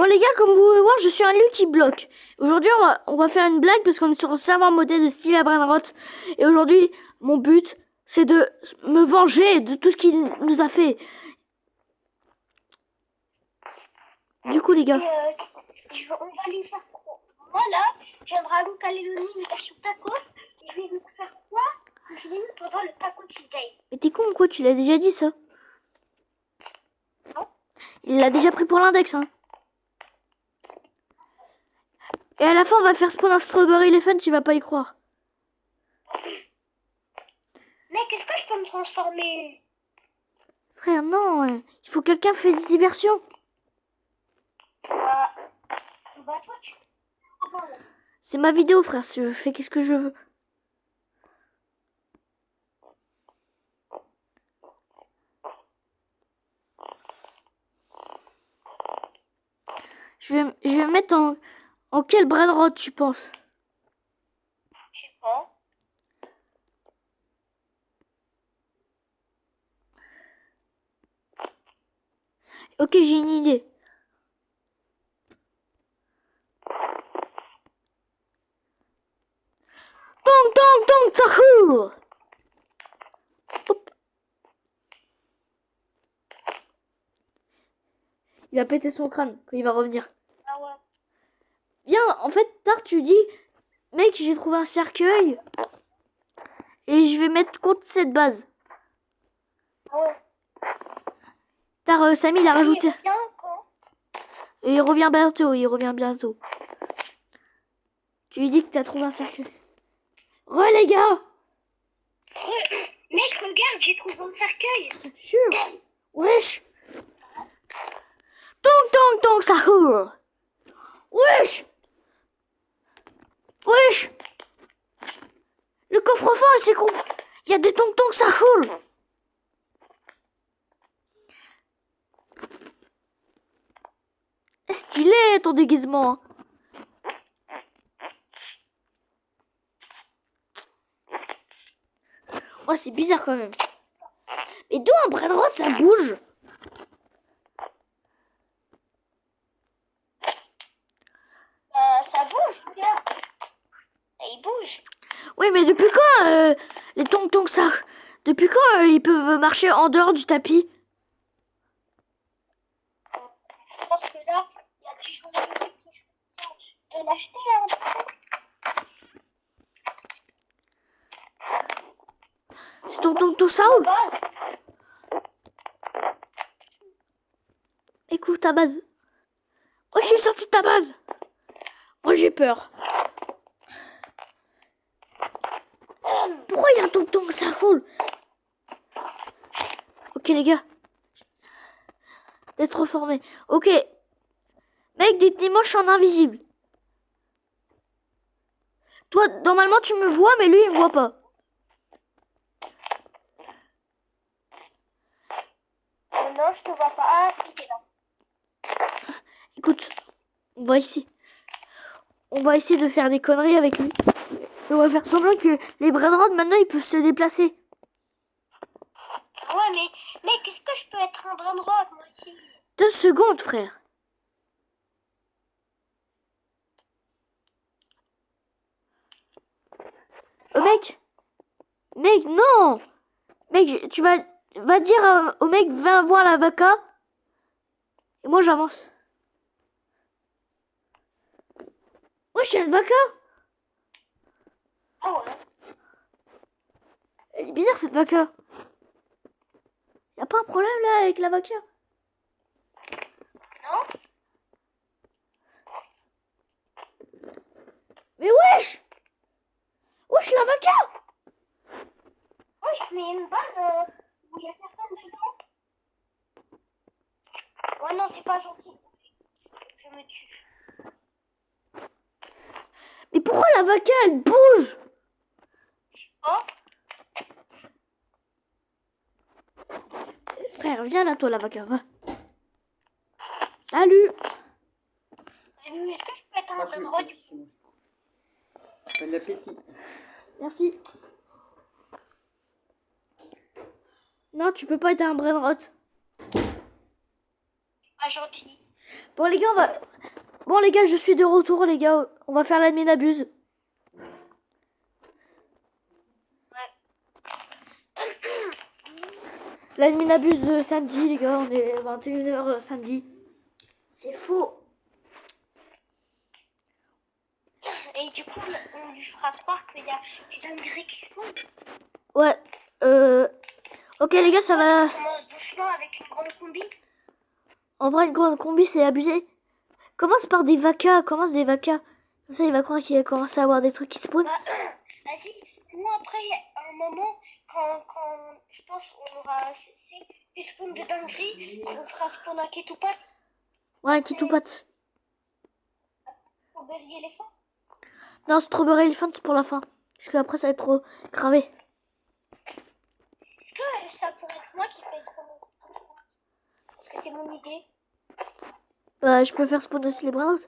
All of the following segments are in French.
les gars, comme vous pouvez voir, je suis un Lucky Block. Aujourd'hui, on va faire une blague parce qu'on est sur un serveur modèle de style à Brainrot. Et aujourd'hui, mon but, c'est de me venger de tout ce qu'il nous a fait. Du coup, les gars. On va lui faire quoi? Moi, là, j'ai un dragon Calédonie, une version tacos. Et je vais lui faire quoi? Je l'ai mis pendant le Taco Tuesday. Mais t'es con ou quoi? Tu l'as déjà dit, ça? Non. Il l'a déjà pris pour l'index, hein. Et à la fin, on va faire spawn un Strawberry Elephant, tu vas pas y croire. Mec, est-ce que je peux me transformer? Frère, non, il faut que quelqu'un fasse des diversions. Bah, toi, tu... C'est ma vidéo, frère, je fais qu'est-ce que je veux. Je vais mettre en quel Brainrot, tu penses? Je sais pas. Ok, j'ai une idée. Tong, tong, tong, Tahou! Hop. Il va péter son crâne quand il va revenir. Ah ouais. Viens, en fait, tard, tu dis, mec, j'ai trouvé un cercueil. Et je vais mettre contre cette base. Ah ouais. Tard, Samy, il a rajouté. Il revient quand? Et il revient bientôt, il revient bientôt. Tu lui dis que t'as trouvé un cercueil. Re, les gars! Mec, regarde, j'ai trouvé un cercueil. Sûr. Wesh. Tong, tong, tong, ça roule. Wesh. Wesh. Le coffre-fort, c'est con. Il y a des tong-tong, ça roule. Stylé, ton déguisement. Ouais, c'est bizarre quand même. Mais d'où un Brainrot, ça bouge? Ça bouge, regarde. Il bouge. Oui, mais depuis quand les tong-tong, ça... Depuis quand ils peuvent marcher en dehors du tapis? Je pense que là, il y a des gens qui sont de l'acheter. C'est ton tong-tong, ça roule. Écoute ta base. Oh, je suis sorti de ta base. Moi, j'ai peur. Pourquoi il y a un tong-tong, ça roule? Ok, les gars. D'être reformé. Ok. Mec, dis-moi, je suis en invisible. Toi, normalement, tu me vois, mais lui, il me voit pas. Non, je te vois pas. Ah, si, t'es là. Écoute, on va ici. On va essayer de faire des conneries avec lui. Et on va faire semblant que les Brainrod, maintenant, ils peuvent se déplacer. Ouais, mais mec, est-ce que je peux être un Brainrod, moi aussi? 2 secondes, frère. Oh, mec. Mec, non. Mec, tu vas dire au mec, viens voir la vaca. Et moi, j'avance. Ouais, je suis une vaca. Ah ouais. Elle est bizarre, cette vaca. Y a pas un problème, là, avec la vaca? Non? Mais wesh! Wesh, la vaca! Oui, je mets une base où il y a personne dedans. Ouais, non, c'est pas gentil. Je me tue. Mais pourquoi la vaca, elle bouge? Oh? Frère, viens là, toi, la vaca, va. Salut! Salut, est-ce que je peux être un Brainrod? Bon appétit. Merci. Non, tu peux pas être un Brainrot. Pas gentil. Bon les gars, Bon les gars, je suis de retour les gars. On va faire l'admin abuse. L'admin abuse de samedi les gars. On est 21h samedi. C'est faux. Et du coup, on lui fera croire qu'il y a du dinguerie qui se passe. Ouais. Ok les gars, ça va. On commence doucement avec une grande combi. En vrai, une grande combi, c'est abusé. Commence par des vacas. Commence des vacas. Comme ça, il va croire qu'il a commencé à avoir des trucs qui spawnent. Vas-y, nous après, à un moment, quand je pense on aura cessé des spawns de dinguerie, on fera spawn un Ketupat Ouais, un kitoupat. pour berger les fins. Non, Strawberry Elephant, c'est pour la fin. Parce que après, ça va être trop gravé. Est-ce que ça pourrait être moi qui fais spawn un Ketupat? Parce que c'est mon idée. Bah, je peux faire spawn aussi les bras d'autres.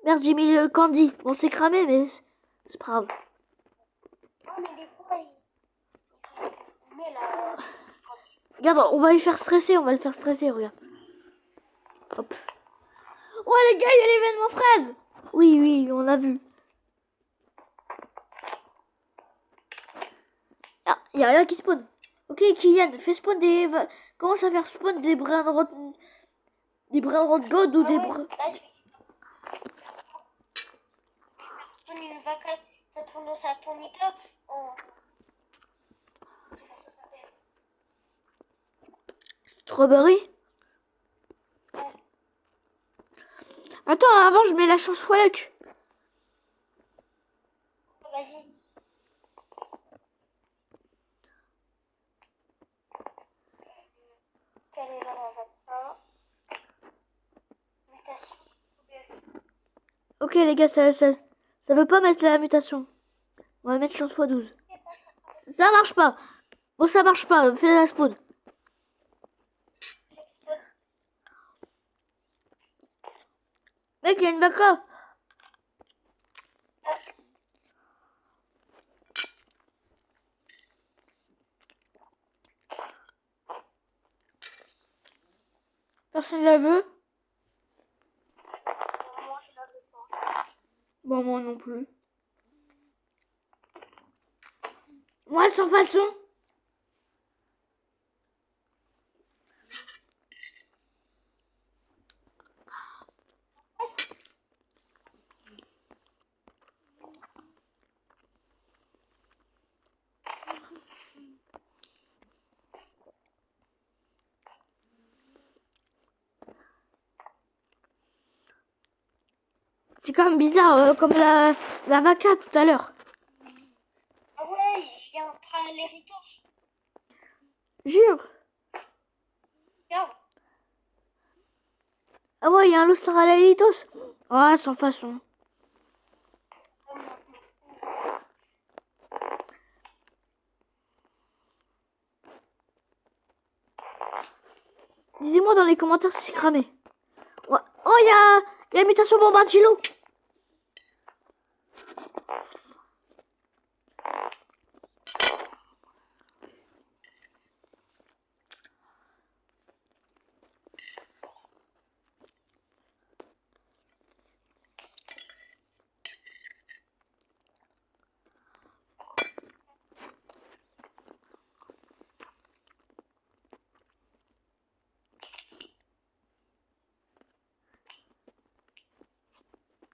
Merde, j'ai mis le candy. Bon, c'est cramé, mais c'est pas grave. Non, mais des fois, il met la... Regarde, on va le faire stresser. On va le faire stresser, regarde. Hop. Ouais, les gars, il y a l'événement fraise. Oui, oui, on a vu. Ah, il y a rien qui spawn. Ok, Kylian, fais spawn des... Commence à faire spawn des brins de rot... Des brins de rot god ou Ah des ouais, brins... là, je tourne une vacate, ça tourne hyper en... Comment ça s'appelle? Strawberry. Ouais. Attends, avant, je mets la chance fois luck. Vas-y. Quelle est la vacate? Mutation. Ok, les gars, ça veut pas mettre la mutation. On va mettre chance fois 12. Ça marche pas. Bon, ça marche pas. Fais la spawn. Mec, il y a une vaca. Personne la veut. Moi, je l'avais pas. Bon, moi non plus. Moi, sans façon. C'est quand même bizarre, comme la vaca tout à l'heure. Ah ouais, il y a un traléritos. Jure. Regarde. Ah ouais, il y a un Lostralalitos. Ah, sans façon. Dis-moi dans les commentaires si c'est cramé. Ouais. Oh, il y a mutation Bombardilo.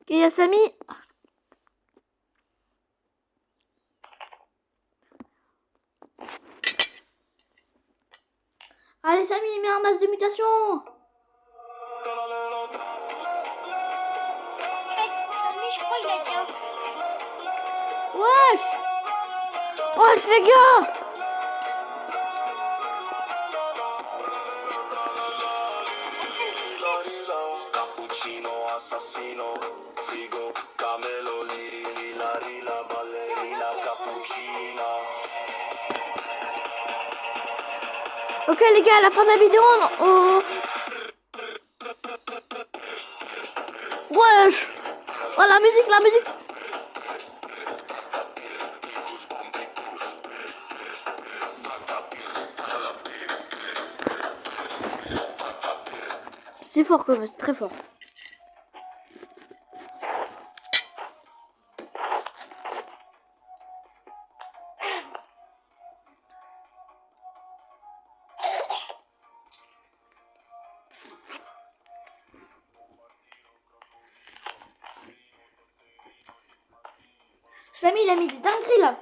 Ok, il y a Samy. Allez, Samy, mets un masque de mutation. Sammy, je crois qu'il a dit un truc. Wesh. Wesh, les gars. Cappuccino, assassino, frigo, camelo, lila, rila, ballerina, cappuccina. Ok, les gars, à la fin de la vidéo, Wesh. Oh, la musique, la musique. C'est fort quand même, c'est très fort. Samy, il a mis des dingueries là.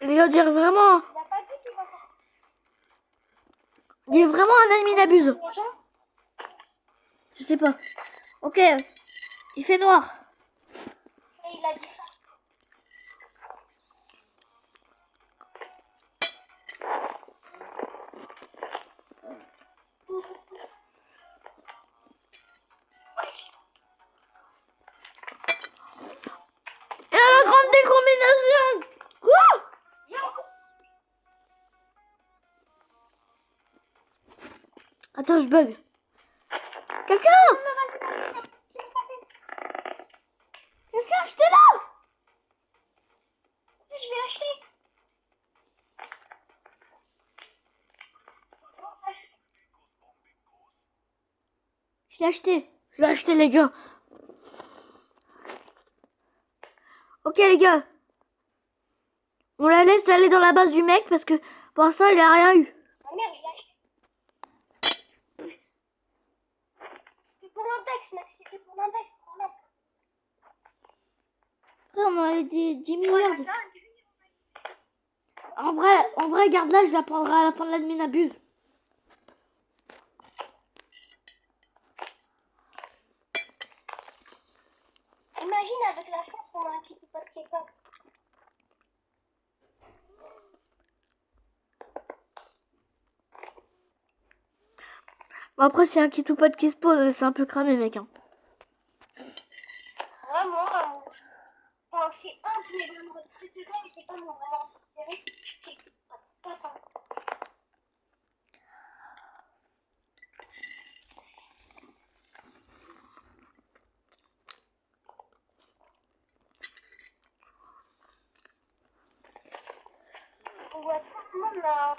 Les gars, on dirait vraiment. Il a pas dit qu'il va sortir. Il est vraiment un ennemi n'abuse. Je sais pas. Ok. Il fait noir. Et il a dit ça. Et à la grande décombinaison. Quoi? Viens. Attends, je bug. Quelqu'un? Quelqu'un, j'étais là. Je vais l'acheter. Je l'ai acheté. Je l'ai acheté, les gars. Ok, les gars. On la laisse aller dans la base du mec parce que pour l'instant, il a rien eu. Ah merde, je l'ai acheté. C'est pour l'index, mec. C'était pour l'index. Voilà. Après, on a des 10 milliards. En vrai, garde-la, je la prendrai à la fin de l'admin abuse. Imagine avec la chance, on a un petit pas de K-Pax. Bon, après, s'il y a un kit ou pas de qui spawn, c'est un peu cramé, mec. Hein. Vraiment, enfin, c'est un de mes membres préférés, mais c'est pas mon vraiment préféré. C'est pas tant. On voit tout le monde là.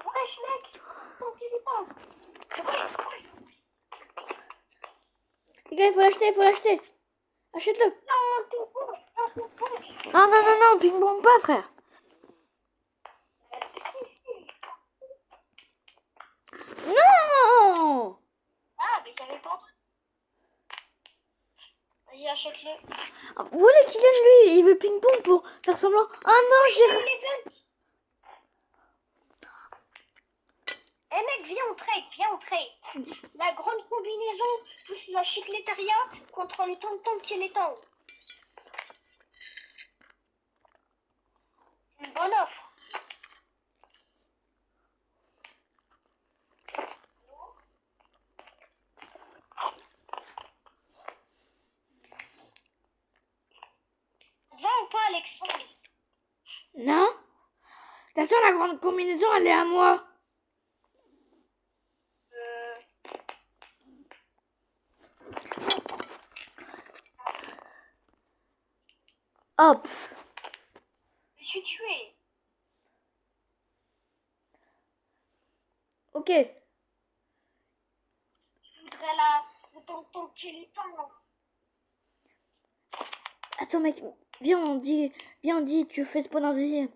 Wesh mec, ton téléphone. Les gars, il faut l'acheter, il faut l'acheter. Achète-le. Non, ping-pong. Non, non, non, non, ping-pong pas, frère. Non. Ah, mais j'avais pas. Vas-y, achète-le. Vous voulez qu'il aime lui? Il veut ping-pong pour faire semblant. Ah non, j'ai... L'event. Eh mec, viens on trade. La grande combinaison plus la chicletaria contre le tonton qui est temps. Une bonne offre. Va ou pas, Alexandre? Non. Attention, la grande combinaison, elle est à moi. Hop. Je suis tué. Ok. Je voudrais le tonton qui est temps. Attends, mec. Viens, on dit, tu fais spawn un deuxième.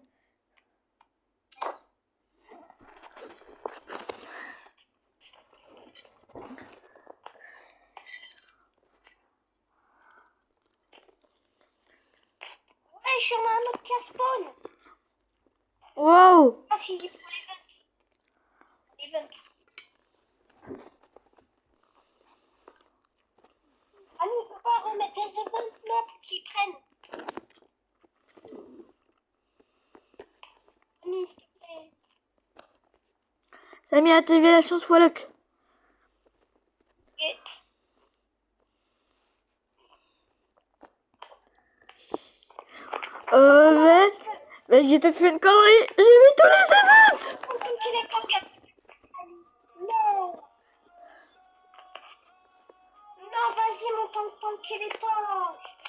wesh, on a un autre qui a spawn. Wow. Ah si, il faut l'event. Ah non, on peut pas remettre les events là pour qu'ils prennent. Mais s'il te plaît. Samy a TV la chance, voilà que. Et- Mais j'ai peut-être fait une connerie. J'ai mis tous les events. Autant qu'il est target. Non. Non, vas-y, mon tant qu'il est pas.